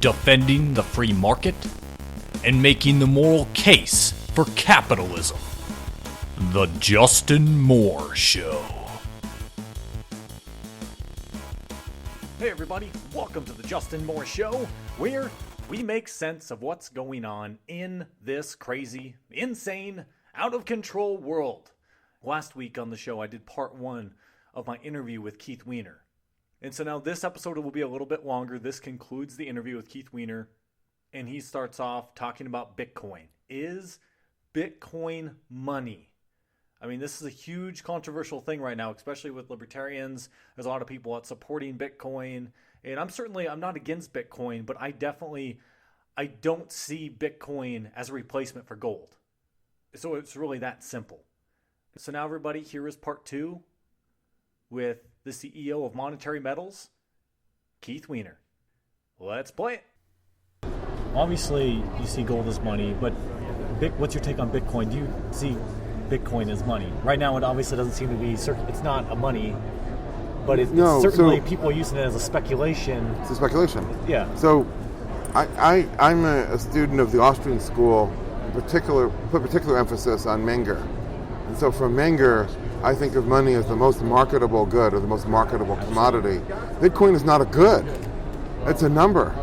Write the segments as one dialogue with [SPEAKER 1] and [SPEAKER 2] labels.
[SPEAKER 1] defending the free market, and making the moral case for capitalism. The Justin Moore Show. Hey everybody, welcome to the Justin Moore Show, where we make sense of what's going on in this crazy, insane, out of control world. Last week on the show, I did part one of my interview with Keith Weiner. And so now this episode will be a little bit longer. This concludes the interview with Keith Weiner, and he starts off talking about Bitcoin. Is Bitcoin money? I mean, this is a huge controversial thing right now, especially with libertarians. There's a lot of people out supporting Bitcoin. And I'm not against Bitcoin, but I don't see Bitcoin as a replacement for gold. So it's really that simple. So now everybody, here is part two with the CEO of Monetary Metals, Keith Weiner. Let's play it. Obviously, you see gold as money, but what's your take on Bitcoin? Do you see Bitcoin as money? Right now, it obviously doesn't seem to be, it's not a money, but it's certainly people are using it as a speculation.
[SPEAKER 2] It's a speculation.
[SPEAKER 1] Yeah.
[SPEAKER 2] So I'm a student of the Austrian school, put particular emphasis on Menger. And so from Menger, I think of money as the most marketable good or the most marketable commodity. Bitcoin is not a good. It's a number.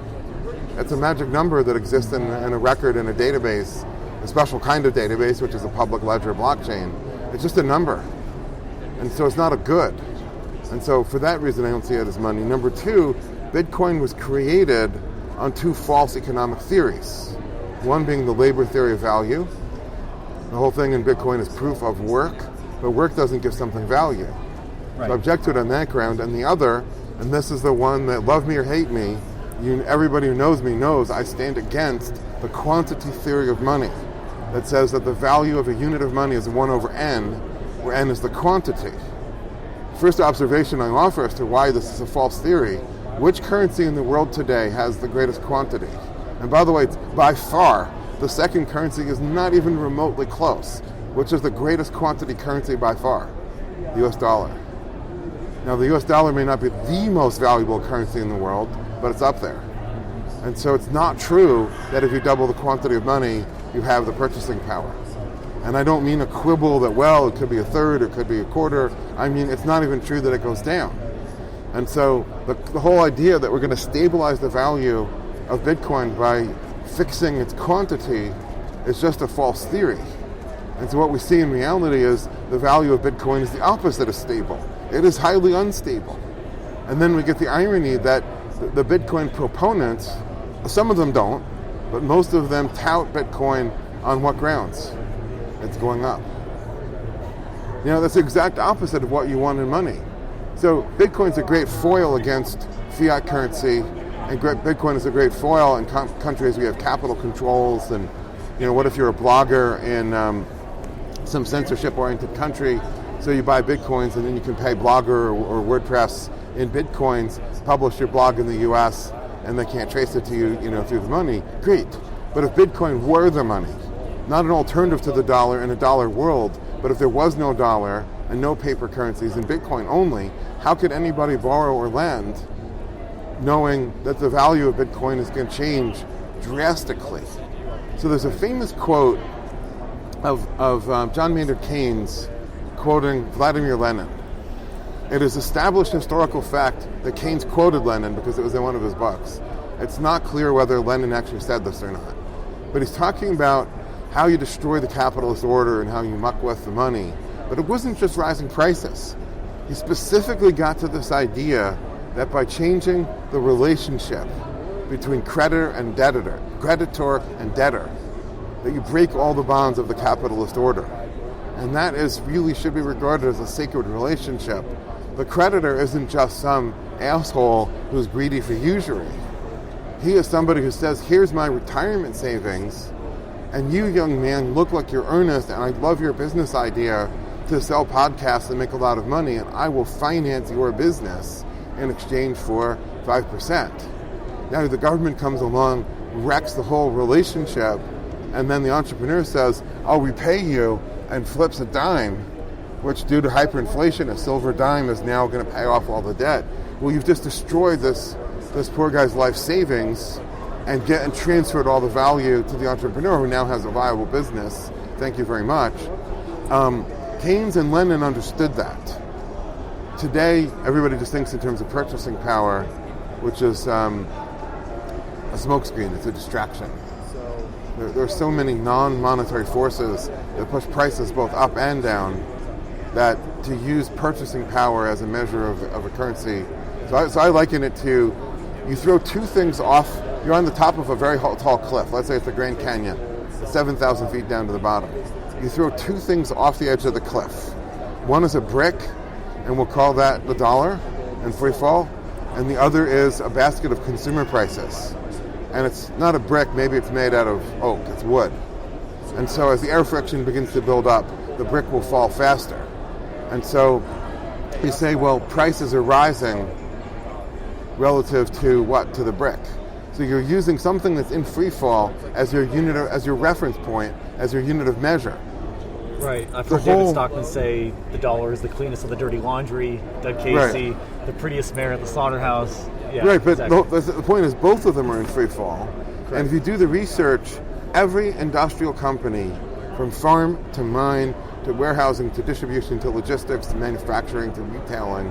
[SPEAKER 2] It's a magic number that exists in a record in a database, a special kind of database, which is a public ledger blockchain. It's just a number. And so it's not a good. And so for that reason, I don't see it as money. Number two, Bitcoin was created on two false economic theories. One being the labor theory of value. The whole thing in Bitcoin is proof of work, but work doesn't give something value. Right. So I object to it on that ground. And the other, and this is the one that love me or hate me, everybody who knows me knows I stand against the quantity theory of money that says that the value of a unit of money is 1 over n, where n is the quantity. First observation I offer as to why this is a false theory: which currency in the world today has the greatest quantity? And by the way, by far, the second currency is not even remotely close. Which is the greatest quantity currency by far? The US dollar. Now, the US dollar may not be the most valuable currency in the world, but it's up there. And so it's not true that if you double the quantity of money, you have the purchasing power. And I don't mean a quibble that, well, it could be a third, or it could be a quarter. I mean, it's not even true that it goes down. And so the whole idea that we're going to stabilize the value of Bitcoin by fixing its quantity is just a false theory. And so what we see in reality is the value of Bitcoin is the opposite of stable. It is highly unstable. And then we get the irony that the Bitcoin proponents, some of them don't, but most of them tout Bitcoin on what grounds? It's going up. That's the exact opposite of what you want in money. So Bitcoin's a great foil against fiat currency, and Bitcoin is a great foil in countries where you have capital controls. And what if you're a blogger in some censorship-oriented country? So you buy Bitcoins, and then you can pay Blogger or WordPress in Bitcoins, publish your blog in the U.S., and they can't trace it to you, through the money. Great. But if Bitcoin were the money, not an alternative to the dollar in a dollar world, but if there was no dollar and no paper currencies and Bitcoin only, how could anybody borrow or lend knowing that the value of Bitcoin is going to change drastically? So there's a famous quote of John Maynard Keynes quoting Vladimir Lenin. It is established historical fact that Keynes quoted Lenin because it was in one of his books. It's not clear whether Lenin actually said this or not. But he's talking about how you destroy the capitalist order and how you muck with the money. But it wasn't just rising prices. He specifically got to this idea that by changing the relationship between creditor and debtor, that you break all the bonds of the capitalist order. And that really should be regarded as a sacred relationship. The creditor isn't just some asshole who's greedy for usury. He is somebody who says, here's my retirement savings, and you, young man, look like you're earnest, and I love your business idea to sell podcasts and make a lot of money, and I will finance your business in exchange for 5%. Now the government comes along, wrecks the whole relationship, and then the entrepreneur says, I'll repay you, and flips a dime, which due to hyperinflation, a silver dime is now going to pay off all the debt. Well, you've just destroyed this poor guy's life savings and transferred all the value to the entrepreneur who now has a viable business. Thank you very much. Keynes and Lenin understood that. Today, everybody just thinks in terms of purchasing power, which is a smokescreen. It's a distraction. There are so many non-monetary forces that push prices both up and down that to use purchasing power as a measure of a currency. So I liken it to, you throw two things off, you're on the top of a very tall cliff. Let's say it's the Grand Canyon, 7,000 feet down to the bottom. You throw two things off the edge of the cliff. One is a brick, and we'll call that the dollar in free fall, and the other is a basket of consumer prices. And it's not a brick, maybe it's made out of oak, it's wood. And so as the air friction begins to build up, the brick will fall faster. And so you say, well, prices are rising relative to what? To the brick. So you're using something that's in free fall as your unit, as your reference point, as your unit of measure.
[SPEAKER 1] Right. I've heard David Stockman say the dollar is the cleanest of the dirty laundry. Doug Casey, the prettiest mare at the slaughterhouse. Yeah,
[SPEAKER 2] right, but
[SPEAKER 1] exactly.
[SPEAKER 2] the point is both of them are in free fall.
[SPEAKER 1] Correct.
[SPEAKER 2] And if you do the research, every industrial company, from farm to mine to warehousing to distribution to logistics to manufacturing to retailing,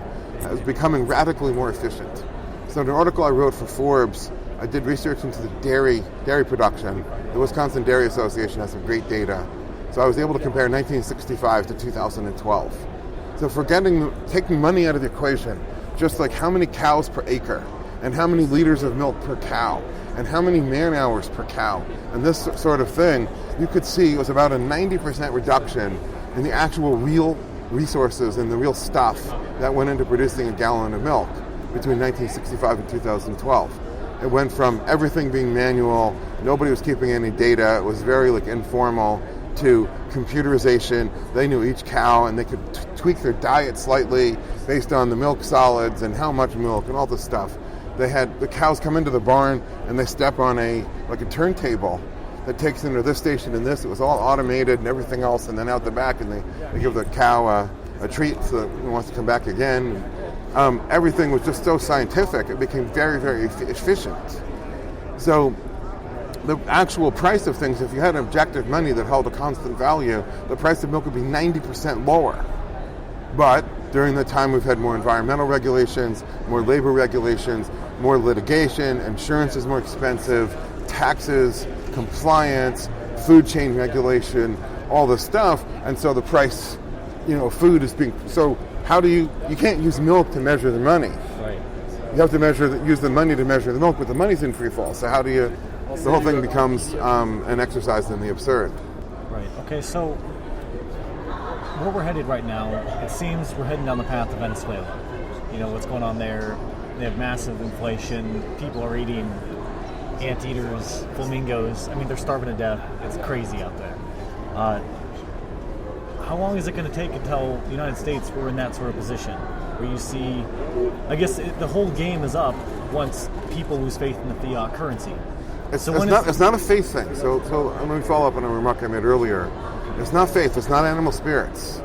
[SPEAKER 2] is becoming radically more efficient. So in an article I wrote for Forbes, I did research into the dairy production. The Wisconsin Dairy Association has some great data. So I was able to compare 1965 to 2012. So for taking money out of the equation, just like how many cows per acre, and how many liters of milk per cow, and how many man hours per cow, and this sort of thing, you could see it was about a 90% reduction in the actual real resources and the real stuff that went into producing a gallon of milk between 1965 and 2012. It went from everything being manual, nobody was keeping any data, it was very informal, to computerization. They knew each cow and they could tweak their diet slightly based on the milk solids and how much milk and all this stuff. They had the cows come into the barn and they step on a turntable that takes them to this station and this. It was all automated and everything else, and then out the back and they give the cow a treat so that it wants to come back again. Everything was just so scientific, it became very, very efficient. So the actual price of things, if you had objective money that held a constant value, the price of milk would be 90% lower. But during the time we've had more environmental regulations, more labor regulations, more litigation, insurance is more expensive, taxes, compliance, food chain regulation, all this stuff, and so the price, food is being, so how do you can't use milk to measure the money.
[SPEAKER 1] Right.
[SPEAKER 2] You have to use the money to measure the milk, but the money's in free fall, so how do you, the whole thing becomes an exercise in the absurd.
[SPEAKER 1] Right, okay, so where we're headed right now, it seems we're heading down the path of Venezuela. What's going on there, they have massive inflation, people are eating anteaters, flamingos, they're starving to death, it's crazy out there. How long is it going to take until the United States we're in that sort of position, where you see, I guess the whole game is up once people lose faith in the fiat currency?
[SPEAKER 2] It's not a faith thing. So let me follow up on a remark I made earlier. It's not faith. It's not animal spirits.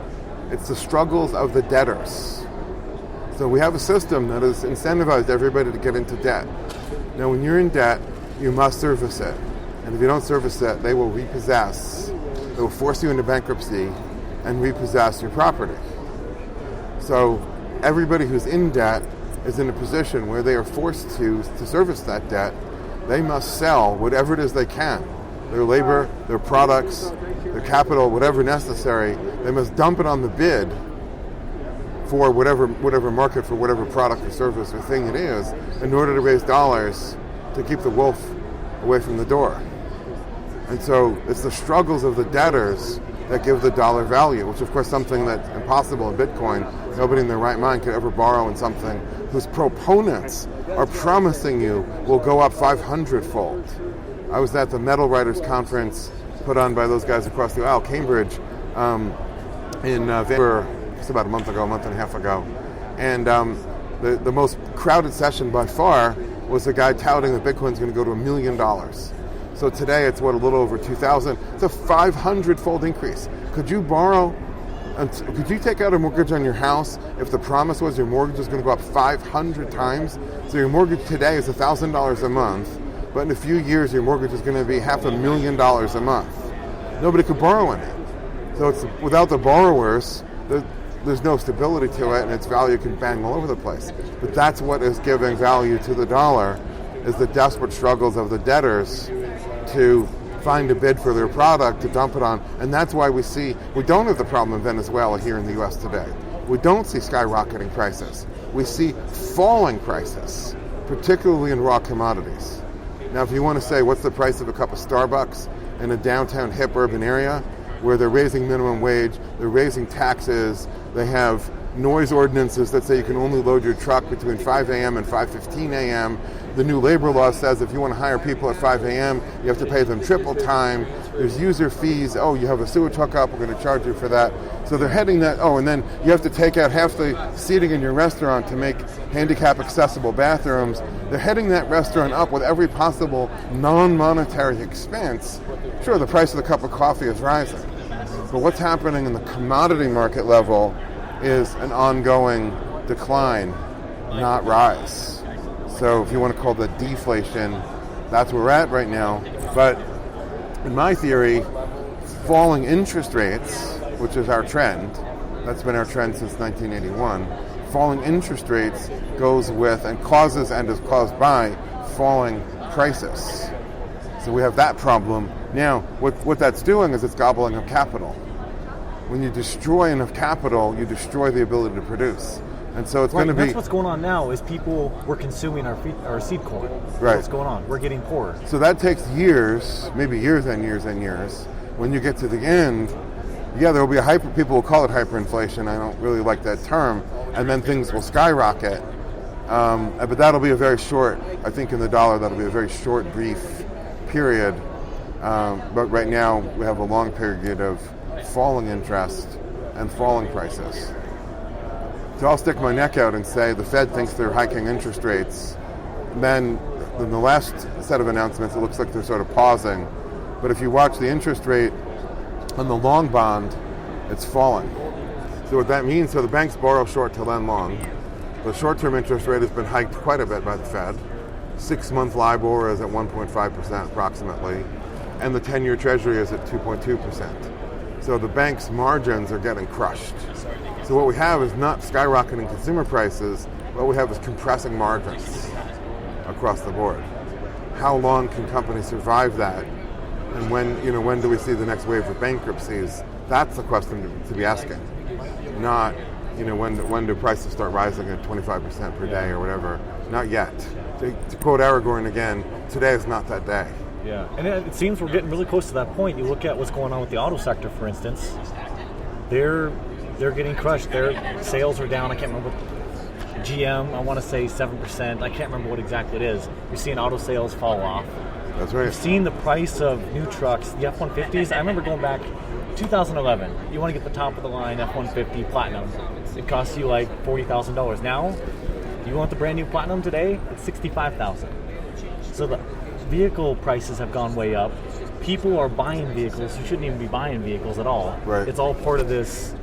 [SPEAKER 2] It's the struggles of the debtors. So we have a system that has incentivized everybody to get into debt. Now, when you're in debt, you must service it. And if you don't service it, they will repossess. They will force you into bankruptcy and repossess your property. So everybody who's in debt is in a position where they are forced to service that debt. They must sell whatever it is they can. Their labor, their products, their capital, whatever necessary. They must dump it on the bid for whatever market, for whatever product or service or thing it is, in order to raise dollars to keep the wolf away from the door. And so it's the struggles of the debtors that give the dollar value, which of course is something that's impossible in Bitcoin. Nobody in their right mind could ever borrow in something whose proponents are promising you will go up 500-fold. I was at the Metal Writers Conference put on by those guys across the aisle, Cambridge, in Vancouver, just about a month and a half ago. And the most crowded session by far was the guy touting that Bitcoin's going to go to $1 million. So today it's a little over 2,000. It's a 500-fold increase. Could you take out a mortgage on your house if the promise was your mortgage is going to go up 500 times? So your mortgage today is $1,000 a month. but in a few years your mortgage is going to be $500,000 a month. Nobody could borrow in it. So it's without the borrowers, there's no stability to it, and its value can bang all over the place. But that's what is giving value to the dollar, is the desperate struggles of the debtors to find a bid for their product to dump it on. And that's why we don't have the problem in Venezuela here in the U.S. today. We don't see skyrocketing prices. We see falling prices, particularly in raw commodities. Now, if you want to say, what's the price of a cup of Starbucks in a downtown hip urban area where they're raising minimum wage, they're raising taxes, they have noise ordinances that say you can only load your truck between 5 a.m. and 5:15 a.m. The new labor law says if you want to hire people at 5 a.m., you have to pay them triple time. There's user fees. Oh, you have a sewage hookup, we're going to charge you for that. So they're heading that. Oh, and then you have to take out half the seating in your restaurant to make handicap accessible bathrooms. They're heading that restaurant up with every possible non-monetary expense. Sure, the price of the cup of coffee is rising. But what's happening in the commodity market level is an ongoing decline, not rise. So if you want to call that deflation, that's where we're at right now. But in my theory, falling interest rates, which is our trend, that's been our trend since 1981, falling interest rates goes with and causes and is caused by falling prices. So we have that problem. Now, what that's doing is it's gobbling up capital. When you destroy enough capital, you destroy the ability to produce. And so it's going to be...
[SPEAKER 1] That's what's going on now, is we're consuming our seed corn.
[SPEAKER 2] Right.
[SPEAKER 1] What's going on? We're getting poorer.
[SPEAKER 2] So that takes years, maybe years and years and years. When you get to the end, yeah, there will be people will call it hyperinflation. I don't really like that term. And then things will skyrocket. But that'll be a very short, I think in the dollar, that'll be a very short, brief period. But right now, we have a long period of falling interest and falling prices. So I'll stick my neck out and say the Fed thinks they're hiking interest rates. Then in the last set of announcements, it looks like they're sort of pausing. But if you watch the interest rate on the long bond, it's falling. So what that means, so the banks borrow short to lend long. The short-term interest rate has been hiked quite a bit by the Fed. 6-month LIBOR is at 1.5% approximately, and the 10-year Treasury is at 2.2%. So the banks' margins are getting crushed. So what we have is not skyrocketing consumer prices, what we have is compressing margins across the board. How long can companies survive that? And when do we see the next wave of bankruptcies? That's the question to be asking. Not, when do prices start rising at 25% per day or whatever? Not yet. To quote Aragorn again, today is not that day.
[SPEAKER 1] Yeah, and it seems we're getting really close to that point. You look at what's going on with the auto sector, for instance. They're getting crushed. Their sales are down. I can't remember. GM, I want to say 7%. I can't remember what exactly it is. You're seeing auto sales fall off.
[SPEAKER 2] That's right.
[SPEAKER 1] You've seen the price of new trucks, the F-150s. I remember going back 2011. You want to get the top of the line F-150 Platinum. It costs you like $40,000. Now, you want the brand new Platinum today? It's $65,000. So the vehicle prices have gone way up. People are buying vehicles who shouldn't even be buying vehicles at all.
[SPEAKER 2] Right.
[SPEAKER 1] It's all part of this.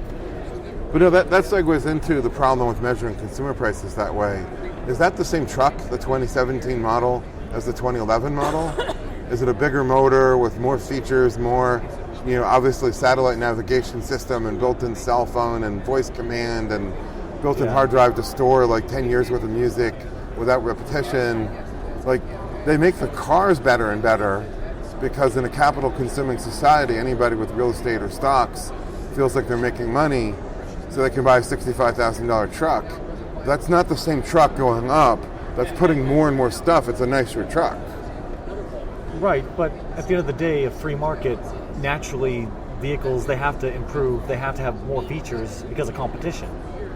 [SPEAKER 2] But that segues into the problem with measuring consumer prices that way. Is that the same truck, the 2017 model, as the 2011 model? Is it a bigger motor with more features, more, obviously satellite navigation system and built-in cell phone and voice command and built-in hard drive to store like 10 years worth of music without repetition? Like, they make the cars better and better because in a capital-consuming society, anybody with real estate or stocks feels like they're making money, so they can buy a $65,000 truck. That's not the same truck going up. That's putting more and more stuff. It's a nicer truck.
[SPEAKER 1] Right, but at the end of the day, a free market, naturally, vehicles, they have to improve. They have to have more features because of competition.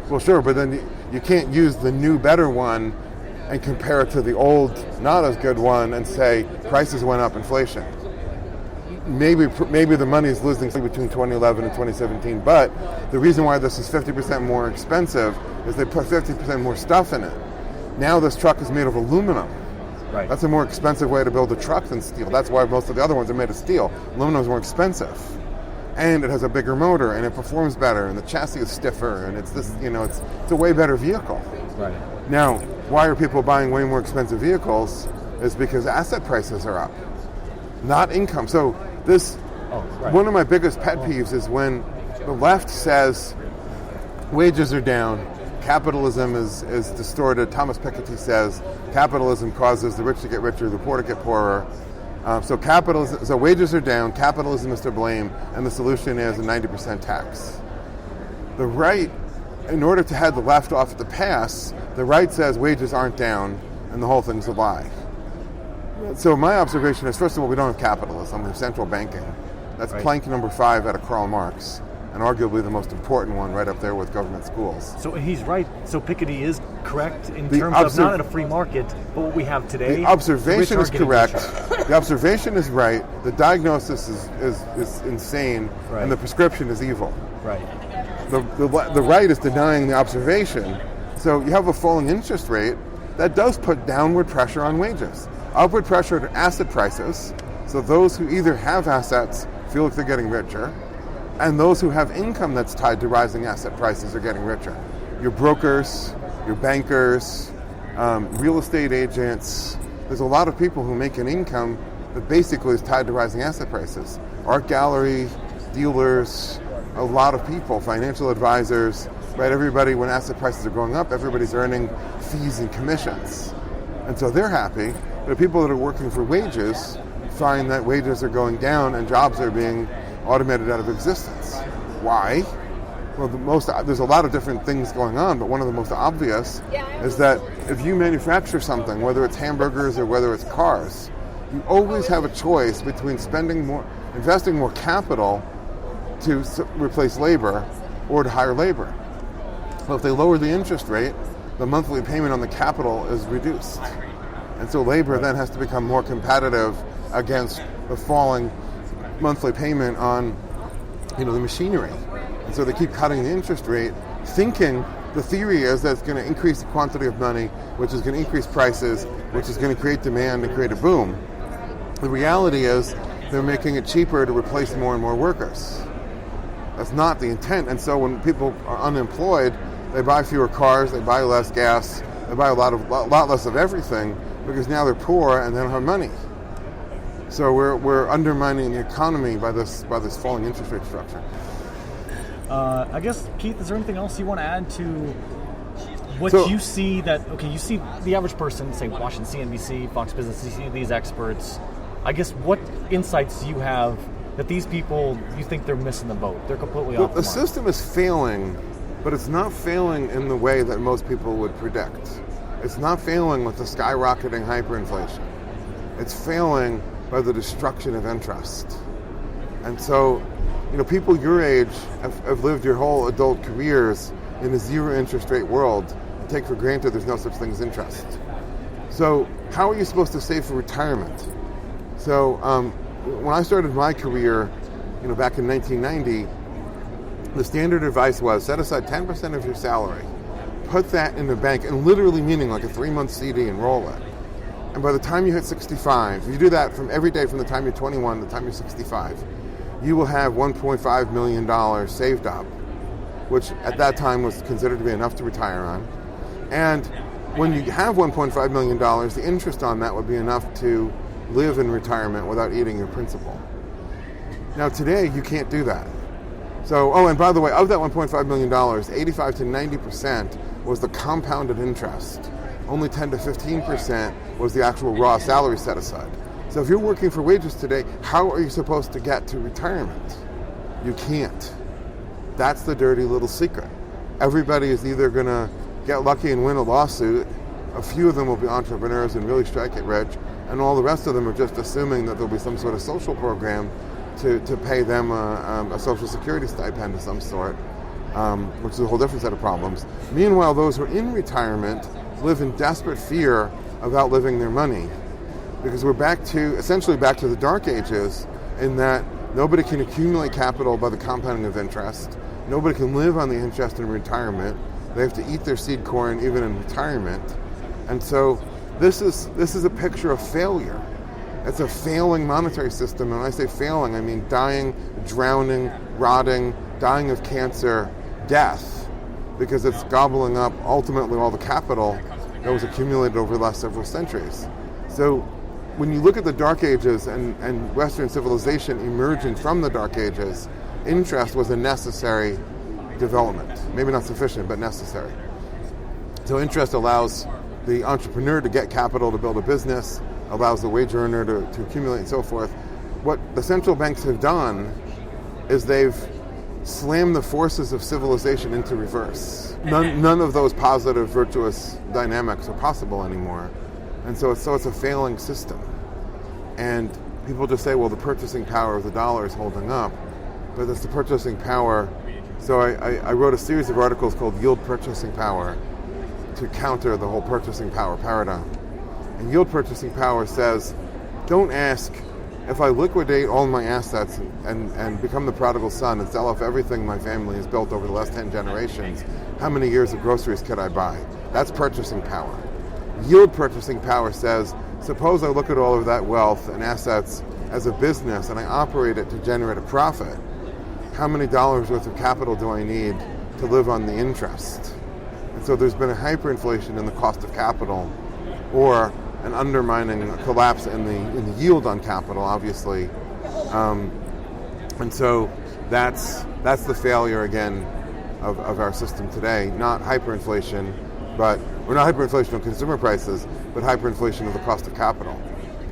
[SPEAKER 2] Well, sure, but then you can't use the new, better one and compare it to the old, not as good one and say prices went up, inflation. Maybe the money is losing between 2011 and 2017, but the reason why this is 50% more expensive is they put 50% more stuff in it. Now this truck is made of aluminum.
[SPEAKER 1] Right.
[SPEAKER 2] That's a more expensive way to build a truck than steel. That's why most of the other ones are made of steel. Aluminum is more expensive. And it has a bigger motor, and it performs better, and the chassis is stiffer, and it's this, it's a way better vehicle.
[SPEAKER 1] Right.
[SPEAKER 2] Now, why are people buying way more expensive vehicles? is because asset prices are up, not income. So
[SPEAKER 1] Right.
[SPEAKER 2] one of my biggest pet peeves is when the left says wages are down, capitalism is distorted. Thomas Piketty says capitalism causes the rich to get richer, the poor to get poorer. So wages are down, capitalism is to blame, and the solution is a 90% tax. The right, in order to head the left off at the pass, the right says wages aren't down, and the whole thing's a lie. So my observation is, first of all, we don't have capitalism, we have central banking. That's
[SPEAKER 1] right.
[SPEAKER 2] plank number 5 out of Karl Marx, and arguably the most important one, right up there with government schools.
[SPEAKER 1] So he's right. So Piketty is correct in terms of not in a free market, but what we have today.
[SPEAKER 2] The observation is correct.
[SPEAKER 1] richer.
[SPEAKER 2] The observation is right. The diagnosis is insane,
[SPEAKER 1] Right.
[SPEAKER 2] and the prescription is evil.
[SPEAKER 1] Right.
[SPEAKER 2] The right is denying the observation. So you have a falling interest rate that does put downward pressure on wages, upward pressure to asset prices. So those who either have assets feel like they're getting richer, and those who have income that's tied to rising asset prices are getting richer. Your brokers, your bankers, real estate agents. There's a lot of people who make an income that basically is tied to rising asset prices. Art gallery, dealers, a lot of people, financial advisors, right? Everybody, when asset prices are going up, everybody's earning fees and commissions. And so they're happy. But people that are working for wages find that wages are going down and jobs are being automated out of existence. Why? Well, there's a lot of different things going on, but one of the most obvious is that if you manufacture something, whether it's hamburgers or whether it's cars, you always have a choice between investing more capital to replace labor or to hire labor. Well, if they lower the interest rate, the monthly payment on the capital is reduced. And so labor then has to become more competitive against the falling monthly payment on the machinery. And so they keep cutting the interest rate, thinking the theory is that it's going to increase the quantity of money, which is going to increase prices, which is going to create demand and create a boom. The reality is they're making it cheaper to replace more and more workers. That's not the intent. And so when people are unemployed, they buy fewer cars, they buy less gas, they buy a lot less of everything, because now they're poor and they don't have money. So we're undermining the economy by this falling interest rate structure.
[SPEAKER 1] I guess, Keith, is there anything else you want to add to what you see you see the average person, say, watching CNBC, Fox Business, you see these experts. I guess what insights do you have that these people, you think they're missing the boat? They're completely off the mark.
[SPEAKER 2] The system is failing, but it's not failing in the way that most people would predict. It's not failing with the skyrocketing hyperinflation. It's failing by the destruction of interest. And so, people your age have lived your whole adult careers in a zero interest rate world and take for granted there's no such thing as interest. So how are you supposed to save for retirement? So when I started my career, back in 1990, the standard advice was set aside 10% of your salary, put that in the bank, and literally meaning like a 3-month CD and roll it. And by the time you hit 65, you do that from every day from the time you're 21 to the time you're 65, you will have $1.5 million saved up, which at that time was considered to be enough to retire on. And when you have $1.5 million, the interest on that would be enough to live in retirement without eating your principal. Now today, you can't do that. So, and by the way, of that $1.5 million, 85 to 90% was the compounded interest. Only 10 to 15% was the actual raw salary set aside. So if you're working for wages today, how are you supposed to get to retirement? You can't. That's the dirty little secret. Everybody is either going to get lucky and win a lawsuit, a few of them will be entrepreneurs and really strike it rich, and all the rest of them are just assuming that there'll be some sort of social program to pay them a social security stipend of some sort, which is a whole different set of problems. Meanwhile, those who are in retirement live in desperate fear of outliving their money, because we're essentially back to the dark ages, in that nobody can accumulate capital by the compounding of interest. Nobody can live on the interest in retirement. They have to eat their seed corn even in retirement. And so this is a picture of failure. It's a failing monetary system. And when I say failing, I mean dying, drowning, rotting, dying of cancer, death, because it's gobbling up ultimately all the capital that was accumulated over the last several centuries. So when you look at the Dark Ages and Western civilization emerging from the Dark Ages, interest was a necessary development. Maybe not sufficient, but necessary. So interest allows the entrepreneur to get capital to build a business, allows the wage earner to accumulate and so forth. What the central banks have done is they've slammed the forces of civilization into reverse. None of those positive, virtuous dynamics are possible anymore. And so it's a failing system. And people just say, well, the purchasing power of the dollar is holding up. But it's the purchasing power. So I wrote a series of articles called Yield Purchasing Power to counter the whole purchasing power paradigm. And yield purchasing power says, don't ask, if I liquidate all my assets and become the prodigal son and sell off everything my family has built over the last 10 generations, how many years of groceries could I buy? That's purchasing power. Yield purchasing power says, suppose I look at all of that wealth and assets as a business and I operate it to generate a profit. How many dollars worth of capital do I need to live on the interest? And so there's been a hyperinflation in the cost of capital, or an undermining, a collapse in the yield on capital, obviously. And so that's the failure again of our system today. Not hyperinflation, not hyperinflation of consumer prices, but hyperinflation of the cost of capital.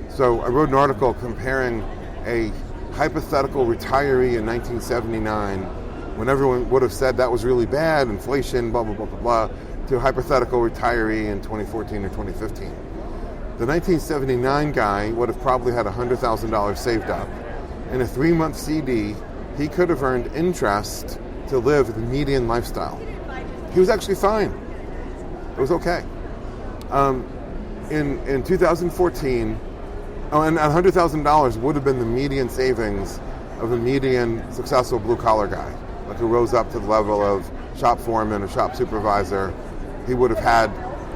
[SPEAKER 2] So I wrote an article comparing a hypothetical retiree in 1979, when everyone would have said that was really bad, inflation, blah, blah, blah, blah, blah, to a hypothetical retiree in 2014 or 2015. The 1979 guy would have probably had $100,000 saved up. In a 3-month CD, he could have earned interest to live the median lifestyle. He was actually fine. It was okay. In 2014, and $100,000 would have been the median savings of a median successful blue-collar guy, like who rose up to the level of shop foreman or shop supervisor. He would have had,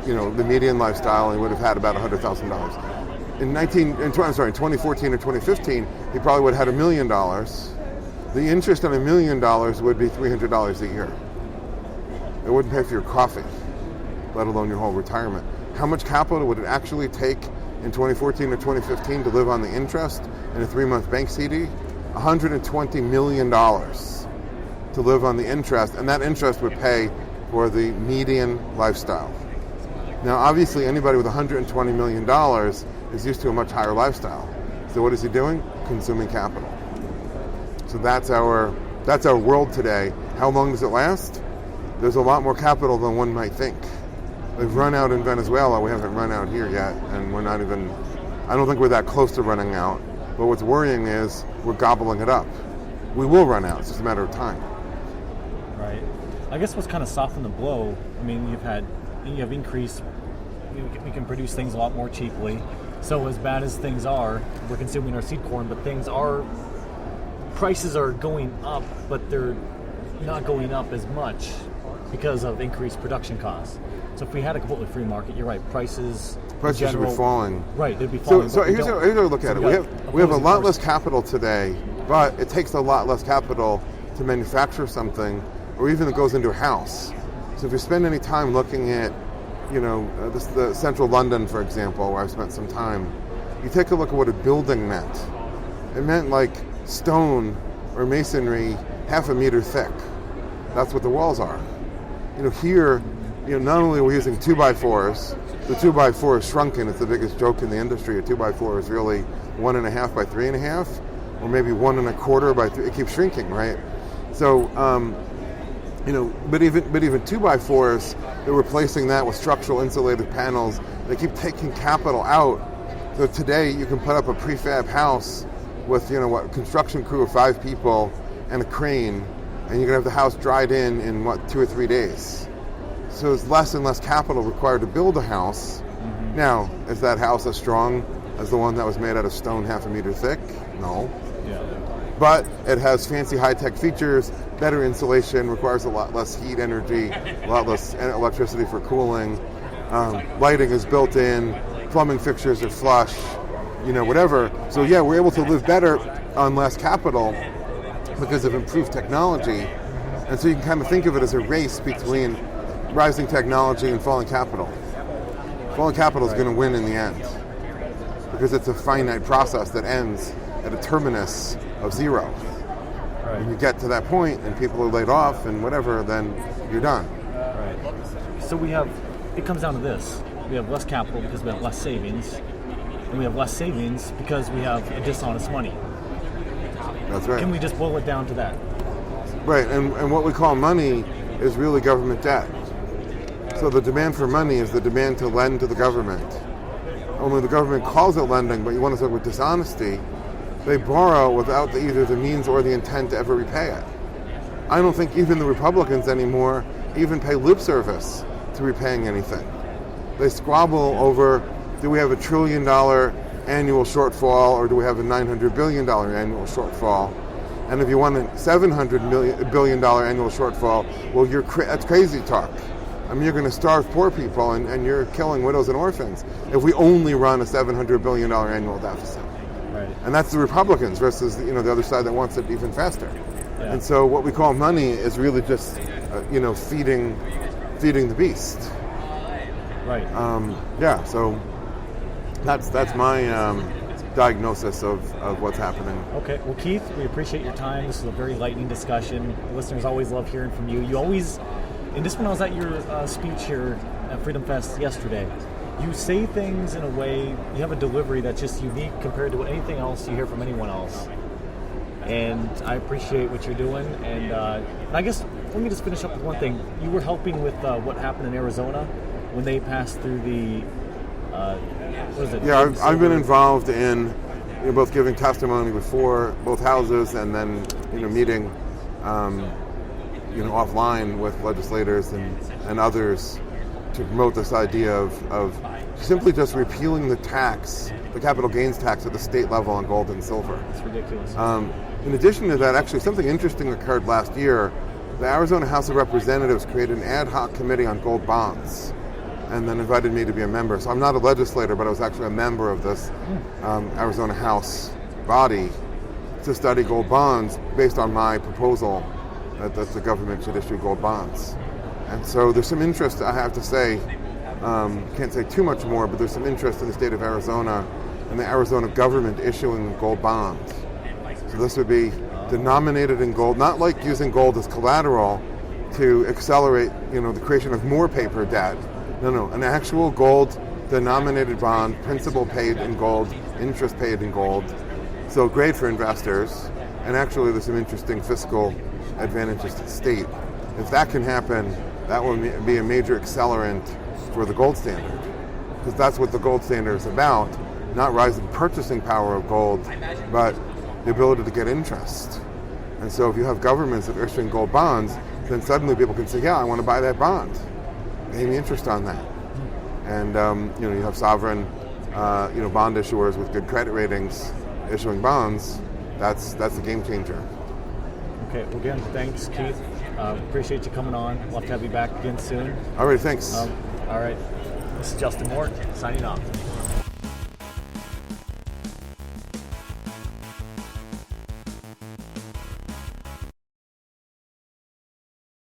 [SPEAKER 2] the median lifestyle, and he would have had about $100,000. In 2014 or 2015, he probably would have had $1 million. The interest on $1 million would be $300 a year. It wouldn't pay for your coffee, let alone your whole retirement. How much capital would it actually take in 2014 or 2015 to live on the interest in a 3-month bank CD? $120 million to live on the interest, and that interest would pay for the median lifestyle. Now, obviously, anybody with $120 million is used to a much higher lifestyle. So what is he doing? Consuming capital. So that's our world today. How long does it last? There's a lot more capital than one might think. They've run out in Venezuela. We haven't run out here yet, and I don't think we're that close to running out. But what's worrying is we're gobbling it up. We will run out. It's just a matter of time.
[SPEAKER 1] Right. I guess what's kind of softened the blow, you have increased, we can produce things a lot more cheaply. So as bad as things are, we're consuming our seed corn, but prices are going up, but they're not going up as much because of increased production costs. So if we had a completely free market, you're right, prices
[SPEAKER 2] should be falling.
[SPEAKER 1] Right, they'd be falling.
[SPEAKER 2] So here's how we look at it. We have a lot less capital today, but it takes a lot less capital to manufacture something, or even it goes into a house. So if you spend any time looking at, the central London, for example, where I've spent some time, you take a look at what a building meant. It meant like stone or masonry half a meter thick. That's what the walls are. Here, not only are we using 2x4s, the 2x4 is shrunken. It's the biggest joke in the industry. A 2x4 is really 1.5 by 3.5, or maybe 1.25 by 3. It keeps shrinking, right? So, but even 2x4s, they're replacing that with structural insulated panels. They keep taking capital out. So today you can put up a prefab house with construction crew of 5 people and a crane, and you're gonna have the house dried in 2 or 3 days. So there's less and less capital required to build a house. Mm-hmm. Now, is that house as strong as the one that was made out of stone half a meter thick? No.
[SPEAKER 1] Yeah.
[SPEAKER 2] But it has fancy high-tech features, better insulation, requires a lot less heat energy, a lot less electricity for cooling. Lighting is built in, plumbing fixtures are flush, whatever. So yeah, we're able to live better on less capital because of improved technology. And so you can kind of think of it as a race between rising technology and falling capital. Falling capital is going to win in the end. because it's a finite process that ends at a terminus of zero.
[SPEAKER 1] Right.
[SPEAKER 2] When you get to that point and people are laid off and whatever, then you're done.
[SPEAKER 1] Right. So it comes down to this. We have less capital because we have less savings, and we have less savings because we have a dishonest money.
[SPEAKER 2] That's right.
[SPEAKER 1] Can we just boil it down to that?
[SPEAKER 2] Right, and what we call money is really government debt. So the demand for money is the demand to lend to the government. Only the government calls it lending, but you want to talk with dishonesty, they borrow without either the means or the intent to ever repay it. I don't think even the Republicans anymore even pay lip service to repaying anything. They squabble over, do we have $1 trillion annual shortfall or do we have a $900 billion annual shortfall? And if you want a $700 billion annual shortfall, well, that's crazy talk. I mean, you're going to starve poor people and you're killing widows and orphans if we only run a $700 billion annual deficit.
[SPEAKER 1] Right.
[SPEAKER 2] And that's the Republicans versus the other side that wants it even faster.
[SPEAKER 1] Yeah.
[SPEAKER 2] And so what we call money is really just feeding the beast.
[SPEAKER 1] Right.
[SPEAKER 2] So that's my diagnosis of what's happening.
[SPEAKER 1] Okay. Well, Keith, we appreciate your time. This is a very lightning discussion. The listeners always love hearing from you. You always, and just when I was at your speech here at Freedom Fest yesterday, you say things in a way, you have a delivery that's just unique compared to anything else you hear from anyone else. And I appreciate what you're doing. And I guess, let me just finish up with one thing. You were helping with what happened in Arizona when they passed through the, what is it?
[SPEAKER 2] Yeah, I've been involved in both giving testimony before both houses and then meeting offline with legislators and others to promote this idea of simply just repealing the capital gains tax at the state level on gold and silver.
[SPEAKER 1] It's ridiculous.
[SPEAKER 2] In addition to that, actually something interesting occurred last year. The Arizona House of Representatives created an ad hoc committee on gold bonds and then invited me to be a member. So I'm not a legislator, but I was actually a member of this Arizona House body to study gold bonds based on my proposal that the government should issue gold bonds. And so there's some interest, I have to say, can't say too much more, but there's some interest in the state of Arizona and the Arizona government issuing gold bonds. So this would be denominated in gold, not like using gold as collateral to accelerate, the creation of more paper debt. No, an actual gold denominated bond, principal paid in gold, interest paid in gold. So great for investors, and actually there's some interesting fiscal advantages to the state. If that can happen, that will be a major accelerant for the gold standard, because that's what the gold standard is about, not rising purchasing power of gold, but the ability to get interest. And so if you have governments that are issuing gold bonds, then suddenly people can say, yeah, I want to buy that bond. Pay me interest on that. And you have sovereign bond issuers with good credit ratings issuing bonds. That's the game changer.
[SPEAKER 1] Okay, well again, thanks Keith. Appreciate you coming on. Love to have you back again soon.
[SPEAKER 2] All right, thanks.
[SPEAKER 1] All right, this is Justin Moore, signing off.